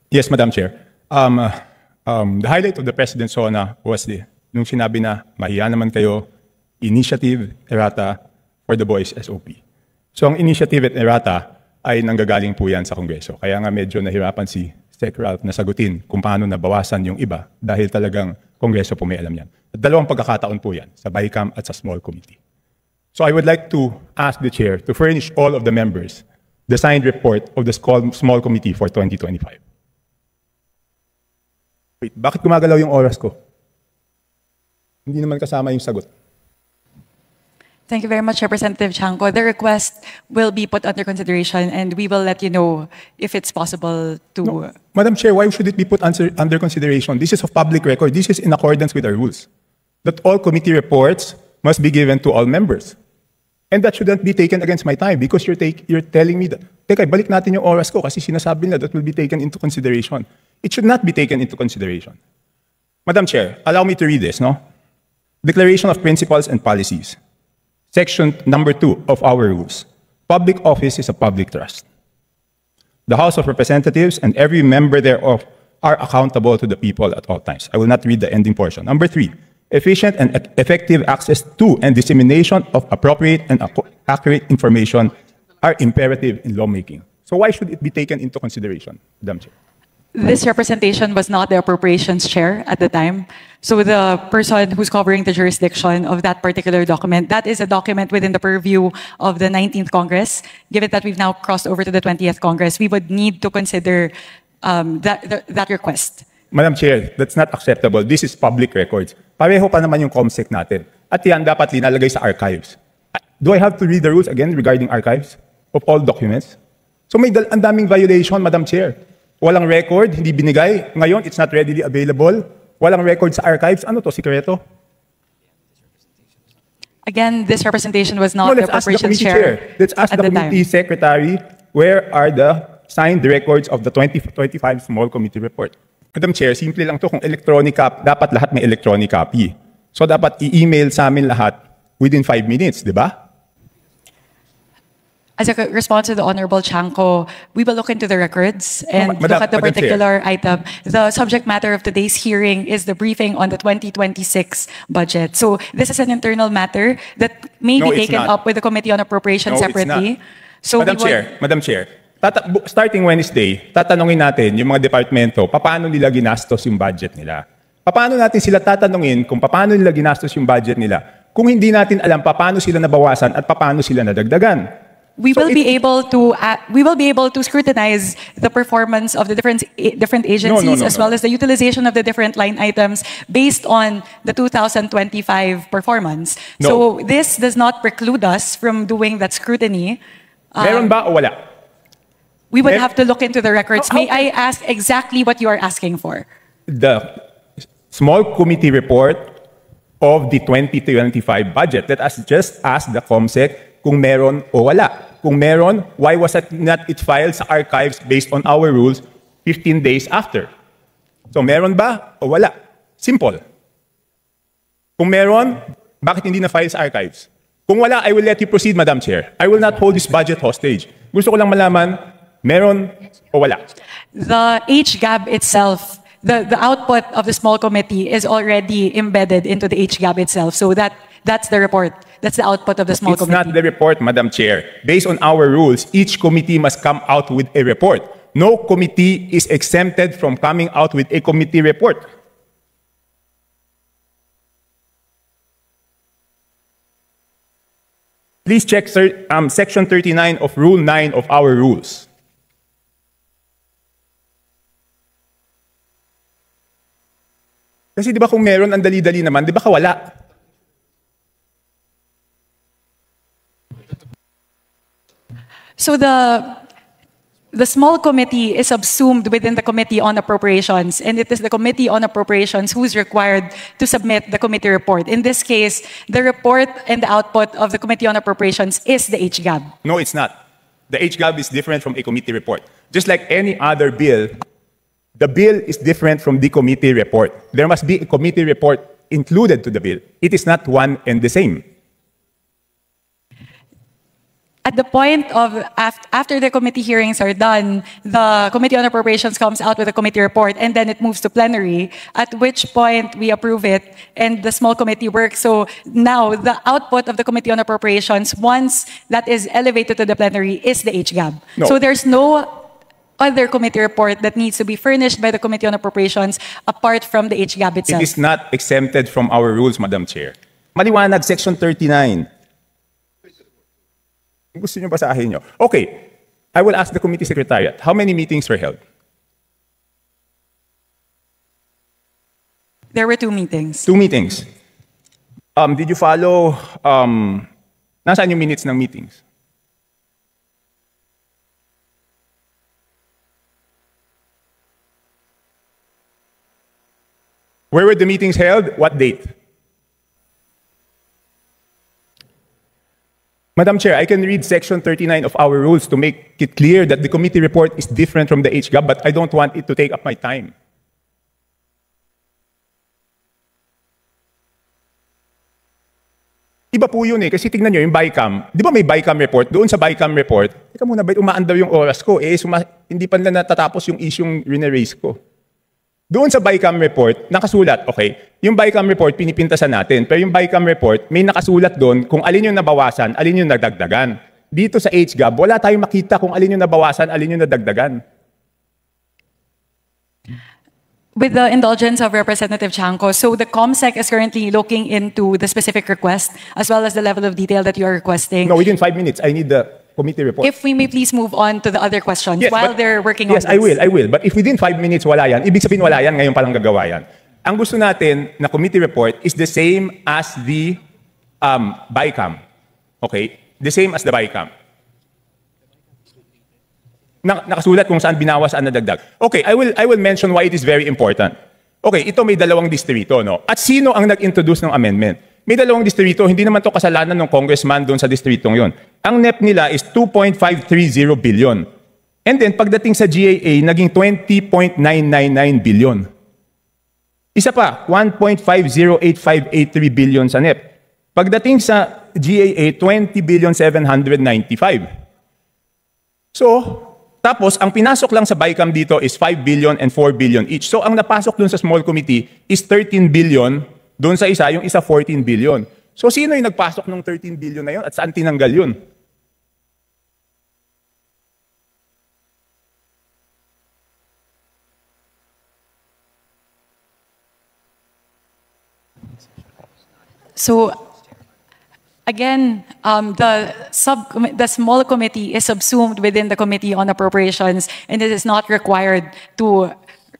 Yes, Madam Chair. The highlight of the President's SONA was nung sinabi na mahiya naman kayo, initiative, errata for the boys SOP. So ang initiative at errata ay nanggagaling po yan sa Kongreso. Kaya nga medyo nahirapan si Sec. Ralph na sagutin kung paano nabawasan yung iba dahil talagang Kongreso po may alam yan. At dalawang pagkakataon po yan, sa BICAM at sa small committee. So I would like to ask the Chair to furnish all of the members the signed report of the small committee for 2025. Wait, bakit gumagalaw yung oras ko? Hindi naman kasama yung sagot. Thank you very much, Representative Chanco. The request will be put under consideration and we will let you know if it's possible to... No, Madam Chair, why should it be put under consideration? This is of public record. This is in accordance with our rules. That all committee reports must be given to all members. And that shouldn't be taken against my time because you're telling me that, teka, balik natin yung oras ko kasi sinasabi na that will be taken into consideration. It should not be taken into consideration. Madam Chair, allow me to read this, no? Declaration of Principles and Policies. Section number 2 of our rules. Public office is a public trust. The House of Representatives and every member thereof are accountable to the people at all times. I will not read the ending portion. Number 3, efficient and effective access to and dissemination of appropriate and accurate information are imperative in lawmaking. So why should it be taken into consideration, Madam Chair? This representation was not the appropriations chair at the time. So the person who's covering the jurisdiction of that particular document, that is a document within the purview of the 19th Congress. Given that we've now crossed over to the 20th Congress, we would need to consider that request. Madam Chair, that's not acceptable. This is public records. Pareho pa naman yung COMSEC natin. At yan dapat linalagay sa archives. Do I have to read the rules again regarding archives of all documents? So may ang daming violation, Madam Chair. Walang record, hindi binigay. Ngayon, it's not readily available. Walang record sa archives. Ano to, sikreto? Again, this representation was not the appropriations chair. Let's ask the committee secretary, where are the signed records of the 2025 small committee report? Madam Chair, simple lang to. Kung electronic copy, dapat lahat may electronic copy. So dapat i-email sa amin lahat within 5 minutes, di ba? As a response to the Honorable Chanco, we will look into the records and look at the particular item. The subject matter of today's hearing is the briefing on the 2026 budget. So this is an internal matter that may be taken up with the Committee on Appropriations separately. So Madam Chair, starting Wednesday, tatanungin natin yung mga departamento, paano nila ginastos yung budget nila. Paano natin sila tatanungin kung paano nila ginastos yung budget nila kung hindi natin alam paano sila nabawasan at paano sila nadagdagan. We will be able to scrutinize the performance of the different agencies as well as the utilization of the different line items based on the 2025 performance. So this does not preclude us from doing that scrutiny. Meron ba o wala? We would have to look into the records. May I ask exactly what you are asking for? The small committee report of the 2025 budget. Let us just ask the COMSEC kung meron o wala. Kung meron, why was it not filed sa archives based on our rules 15 days after? So meron ba o wala? Simple. Kung meron, bakit hindi na-file sa archives? Kung wala, I will let you proceed, Madam Chair. I will not hold this budget hostage. Gusto ko lang malaman, meron o wala? The HGAB itself, the output of the small committee is already embedded into the HGAB itself. So that's the report. That's the output of the small committee. It's not the report, Madam Chair. Based on our rules, each committee must come out with a report. No committee is exempted from coming out with a committee report. Please check Section 39 of Rule 9 of our rules. Kasi di ba kung meron, ang dali-dali naman, di ba kawala? So the small committee is subsumed within the Committee on Appropriations, and it is the Committee on Appropriations who is required to submit the committee report. In this case, the report and the output of the Committee on Appropriations is the HGAB. No, it's not. The HGAB is different from a committee report. Just like any other bill, the bill is different from the committee report. There must be a committee report included to the bill. It is not one and the same. at the point of after the committee hearings are done, the Committee on Appropriations comes out with a committee report, and then it moves to plenary, at which point we approve it, and the small committee works. So now the output of the Committee on Appropriations, once that is elevated to the plenary, is the HGAB. No. So there's no other committee report that needs to be furnished by the Committee on Appropriations apart from the HGAB itself. It is not exempted from our rules, Madam Chair. Maliwanag, Section 39. Gusto nyo basahin nyo? Okay, I will ask the committee secretariat, how many meetings were held? There were 2 meetings. 2 meetings. Did you follow, nasaan yung minutes ng meetings? Where were the meetings held? What date? Madam Chair, I can read Section 39 of our rules to make it clear that the committee report is different from the HGAB, but I don't want it to take up my time. Iba po yun eh, kasi tignan nyo yung BICAM. Di ba may BICAM report? Doon sa BICAM report, teka muna, umaandaw yung oras ko? Hindi pa na natatapos yung isyong rineraise ko. Doon sa BICAM report, nakasulat, okay, yung BICAM report, pinipintasan natin. Pero yung BICAM report, may nakasulat doon kung alin yung nabawasan, alin yung nadagdagan. Dito sa HGAB, wala tayong makita kung alin yung nabawasan, alin yung nadagdagan. With the indulgence of Representative Chanco, so the COMSEC is currently looking into the specific request as well as the level of detail that you are requesting. No, within 5 minutes, I need the committee report. If we may please move on to the other questions while they're working on this. Yes, I will. But if within 5 minutes wala yan, ibig sabihin wala yan, ngayon palang gagawa yan. Ang gusto natin na committee report is the same as the BICAM. Okay? The same as the BICAM. Nakasulat kung saan binawas, saan nadagdag. Okay, I will mention why it is very important. Okay, ito may 2 distrito, no? At sino ang nag-introduce ng amendment? May 2 distrito, hindi naman to kasalanan ng congressman doon sa distritong yon. Ang NEP nila is 2.530 billion. And then, pagdating sa GAA, naging 20.999 billion. Isa pa, 1.508583 billion sa NEP. Pagdating sa GAA, 20.795. So, tapos, ang pinasok lang sa BICAM dito is 5 billion and 4 billion each. So, ang napasok dun sa small committee is 13 billion. Doon sa isa, yung isa 14 billion. So, sino yung nagpasok ng 13 billion na yun at saan tinanggal yun? So, again, the small committee is subsumed within the Committee on Appropriations, and it is not required to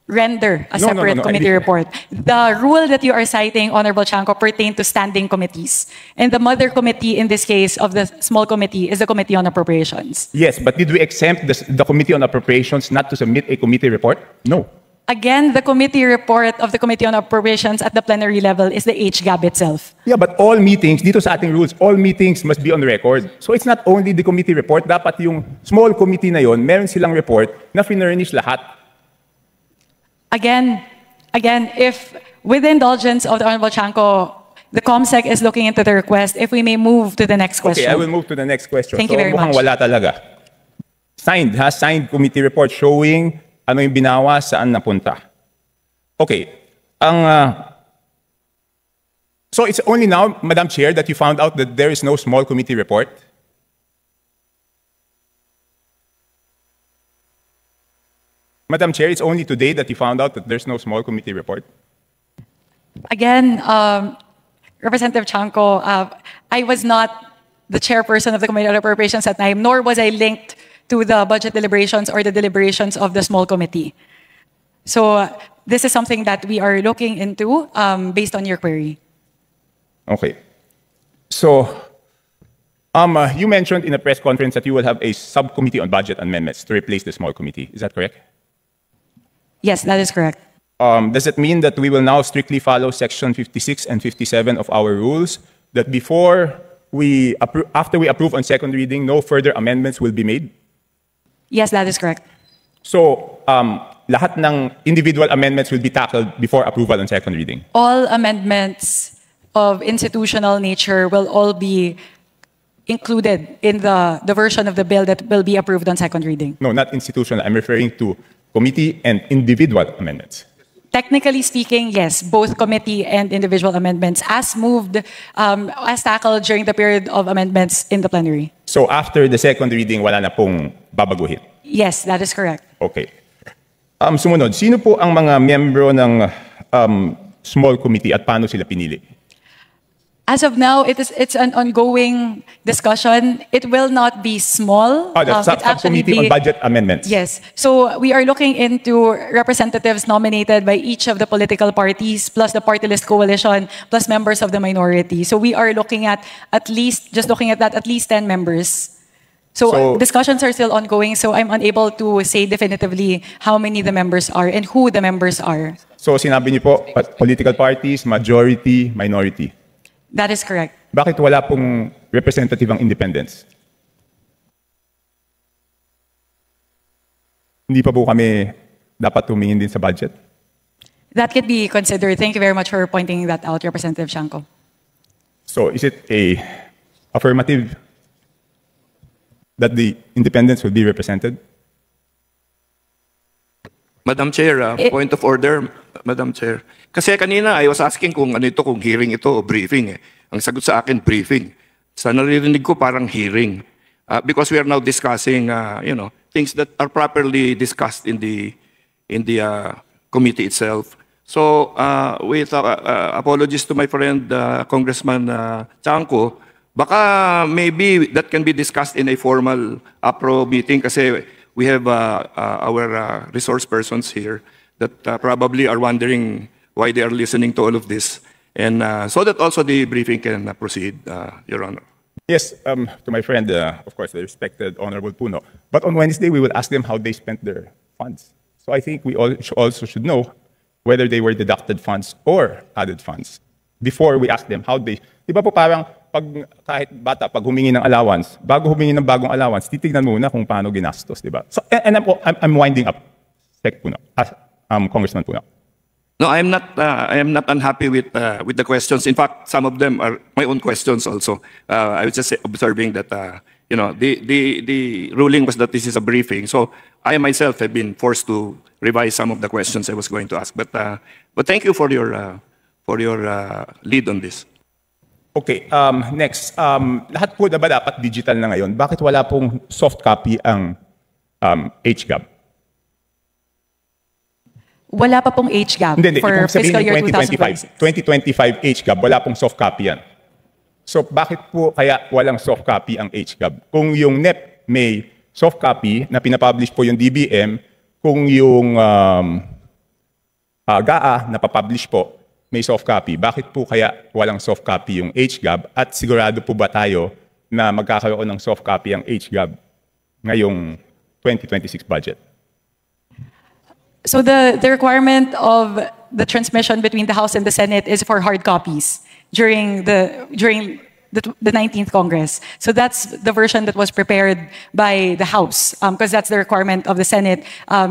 render a separate committee report. The rule that you are citing, Honorable Chanco, pertain to standing committees. And the mother committee in this case of the small committee is the Committee on Appropriations. Yes, but did we exempt the Committee on Appropriations not to submit a committee report? No. Again, the committee report of the Committee on Appropriations at the plenary level is the HGAB itself. Yeah, but all meetings, dito sa ating rules, all meetings must be on record. So it's not only the committee report, dapat yung small committee na yon, meron silang report na finurnish lahat. Again, if with the indulgence of the Honorable Chanco, the COMSEC is looking into the request, if we may move to the next question. Okay, I will move to the next question. Thank you very much. Mukhang wala talaga. Signed committee report showing ano yung binawas, saan napunta. Okay. So it's only now, Madam Chair, that you found out that there is no small committee report? Madam Chair, it's only today that you found out that there's no small committee report? Again, Representative Chanco, I was not the chairperson of the Committee on Appropriations at time, nor was I linked to the budget deliberations or the deliberations of the small committee. So this is something that we are looking into based on your query. Okay. So you mentioned in a press conference that you will have a subcommittee on budget amendments to replace the small committee. Is that correct? Yes, that is correct. Does it mean that we will now strictly follow Section 56 and 57 of our rules, that after we approve on second reading, no further amendments will be made? Yes, that is correct. So, lahat ng individual amendments will be tackled before approval on second reading? All amendments of institutional nature will all be included in the version of the bill that will be approved on second reading. No, not institutional. I'm referring to committee and individual amendments. Technically speaking, yes, both committee and individual amendments as moved, as tackled during the period of amendments in the plenary. So after the second reading, wala na pong babaguhin. Yes, that is correct. Okay. Sumunod, sino po ang mga miyembro ng small committee at paano sila pinili? As of now, it's an ongoing discussion. It will not be small. That's It's actually subcommittee on budget amendments. Yes. So we are looking into representatives nominated by each of the political parties, plus the party list coalition, plus members of the minority. So we are looking at least 10 members. So discussions are still ongoing, so I'm unable to say definitively how many the members are and who the members are. So sinabi niyo po, political parties, majority, minority. That is correct. Bakit wala pong representative ang independents? Hindi pa po kami dapat tumingin din sa budget? That could be considered. Thank you very much for pointing that out, Representative Shanko. So is it a affirmative that the independents will be represented? Madam Chair, point of order, Madam Chair. Kasi kanina I was asking kung ano ito, kung hearing ito o briefing. Ang sagot sa akin, briefing. Sa naririnig ko parang hearing. Because we are now discussing, things that are properly discussed in the committee itself. So, with apologies to my friend Congressman Chanco, baka maybe that can be discussed in a formal APRO meeting kasi we have our resource persons here that probably are wondering why they are listening to all of this. And so that also the briefing can proceed, Your Honor. Yes, to my friend, of course, the respected Honorable Puno. But on Wednesday, we will ask them how they spent their funds. So I think we also should know whether they were deducted funds or added funds before we ask them how they... Di ba po parang kahit bata, pag humingi ng allowance, bago humingi ng bagong allowance, titignan muna kung paano ginastos, di ba? So, and I'm winding up, Sec Puno, Congressman Puno. No, I am not unhappy with the questions. In fact, some of them are my own questions also. I was just observing that the ruling was that this is a briefing. So I myself have been forced to revise some of the questions I was going to ask. But thank you for your lead on this. Okay, next. Lahat po ba dapat digital na ngayon? Bakit wala pong soft copy ang HGAB? Wala pa pong HGAB for fiscal year 2025. 2025 HGAB, wala pong soft copy yan. So bakit po kaya walang soft copy ang HGAB? Kung yung NEP may soft copy na pinapublish po yung DBM, kung yung GAA na papublish po may soft copy, bakit po kaya walang soft copy yung HGAB? At sigurado po ba tayo na magkakaroon ng soft copy ang HGAB ngayong 2026 budget? So the requirement of the transmission between the House and the Senate is for hard copies during the 19th Congress. So that's the version that was prepared by the House, because that's the requirement of the Senate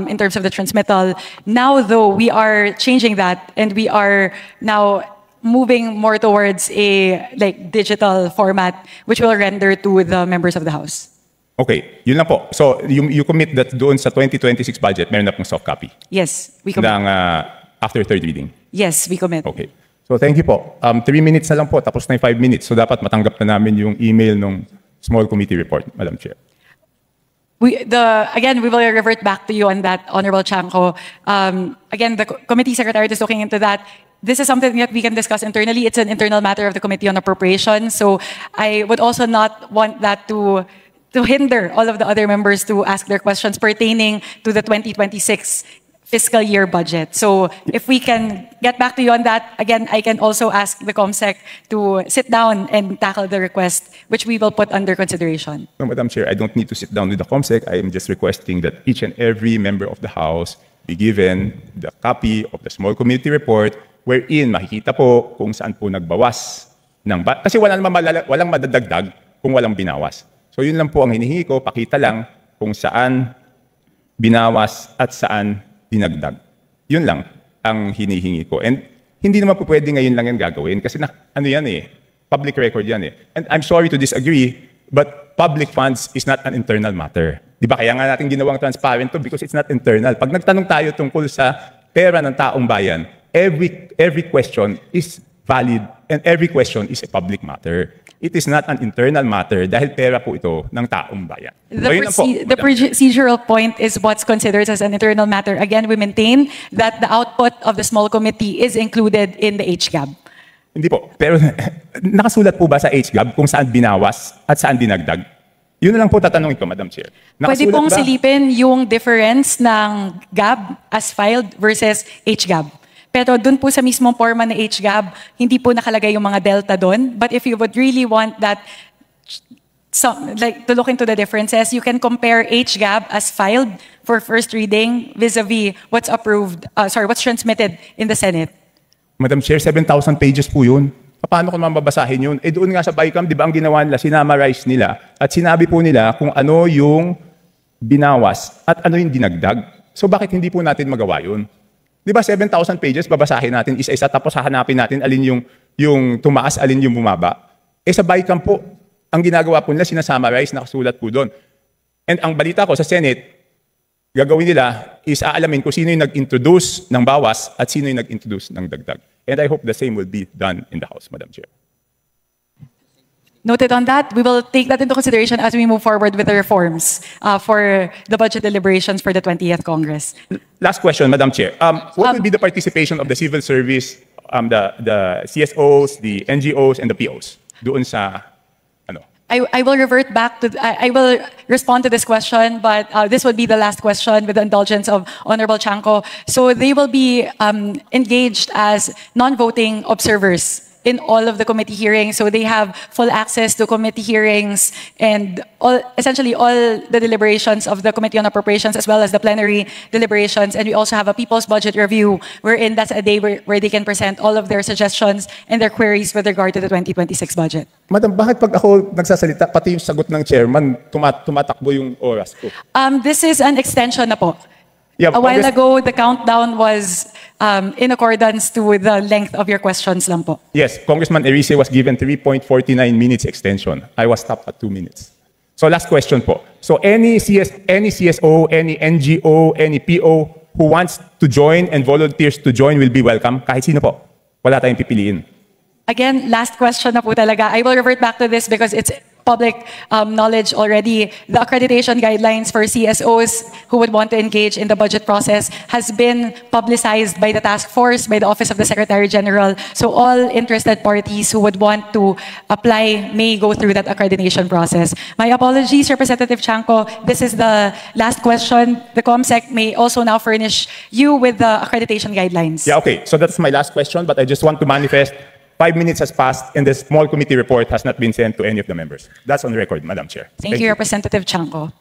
in terms of the transmittal. Now, though, we are changing that, and we are now moving more towards a digital format, which will render to the members of the House. Okay, yun lang po. So you commit that doon sa 2026 budget, meron na pong soft copy? Yes, we commit. Ng after third reading? Yes, we commit. Okay. So thank you po. 3 minutes na lang po, tapos na yung 5 minutes. So dapat matanggap na namin yung email ng small committee report, Madam Chair. Again, we will revert back to you on that, Honorable Chanco. Again, the committee secretary is looking into that. This is something that we can discuss internally. It's an internal matter of the Committee on Appropriations. So I would also not want that to hinder all of the other members to ask their questions pertaining to the 2026 fiscal year budget. So if we can get back to you on that, again, I can also ask the COMSEC to sit down and tackle the request, which we will put under consideration. No, Madam Chair, I don't need to sit down with the COMSEC. I am just requesting that each and every member of the House be given the copy of the small committee report wherein makikita po kung saan po nagbawas. Kasi walang madadagdag kung walang binawas. So yun lang po ang hinihingi ko, pakita lang kung saan binawas at saan dinagdag. Yun lang ang hinihingi ko. And hindi naman po pwede ngayon lang yan gagawin kasi ano yan public record yan And I'm sorry to disagree, But public funds is not an internal matter. Di ba? Kaya nga natin ginawang transparent to because it's not internal. Pag nagtanong tayo tungkol sa pera ng taong bayan, every question is valid and every question is a public matter. It is not an internal matter dahil pera po ito ng taong bayan. So, yun lang po, The Madam Chair. procedural point is what's considered as an internal matter. Again, we maintain that the output of the small committee is included in the HGAB. Hindi po. Pero nakasulat po ba sa HGAB kung saan binawas at saan dinagdag? Yun na lang po tatanungin ko, Madam Chair. Pwede Nakasulat pong ba? silipin yung difference ng GAB as filed versus HGAB. Pero dun po sa mismong forma ng HGAB, hindi po nakalagay yung mga delta dun. But if you would really want that, to look into the differences, you can compare HGAB as filed for first reading vis-a-vis what's what's transmitted in the Senate. Madam Chair, 7,000 pages po yun. Paano ko naman babasahin yun? Eh doon nga sa BICAM, di ba ang ginawa nila, sinamarize nila at sinabi po nila kung ano yung binawas at ano yung dinagdag. So bakit hindi po natin magawa yun? Di ba 7,000 pages, babasahin natin isa-isa tapos hahanapin natin alin yung tumaas, alin yung bumaba. Eh sa BICAM po, ang ginagawa po nila, sinasummarize, nakasulat po doon. And ang balita ko sa Senate, gagawin nila is aalamin kung sino yung nag-introduce ng bawas at sino yung nag-introduce ng dagdag. And I hope the same will be done in the House, Madam Chair. Noted on that, we will take that into consideration as we move forward with the reforms for the budget deliberations for the 20th Congress. Last question, Madam Chair. What will be the participation of the civil service, the CSOs, the NGOs, and the POs doon sa ano? I will revert back to, I will respond to this question, but this would be the last question with the indulgence of Honorable Chanco. So they will be engaged as non-voting observers in all of the committee hearings. So they have full access to committee hearings and essentially all the deliberations of the Committee on Appropriations as well as the plenary deliberations. And we also have a People's Budget Review wherein that's a day where they can present all of their suggestions and their queries with regard to the 2026 budget. Madam, bakit pag ako nagsasalita, pati yung sagot ng chairman, tumatakbo yung oras ko? This is an extension na po. Yeah, A while Congress- ago, the countdown was in accordance to the length of your questions lang po. Yes, Congressman Erice was given 3.49 minutes extension. I was stopped at 2 minutes. So last question po. So any CSO, any NGO, any PO who wants to join and volunteers to join will be welcome. Kahit sino po. Wala tayong pipiliin. Again, last question na po talaga. I will revert back to this because it's public knowledge already. The accreditation guidelines for CSOs who would want to engage in the budget process has been publicized by the task force, by the Office of the Secretary General. So all interested parties who would want to apply may go through that accreditation process. My apologies, Representative Chanco. This is the last question. The COMSEC may also now furnish you with the accreditation guidelines. Yeah, okay. So that's my last question, but I just want to manifest 5 minutes has passed and the small committee report has not been sent to any of the members. That's on record, Madam Chair. Thank you, Representative Chanco.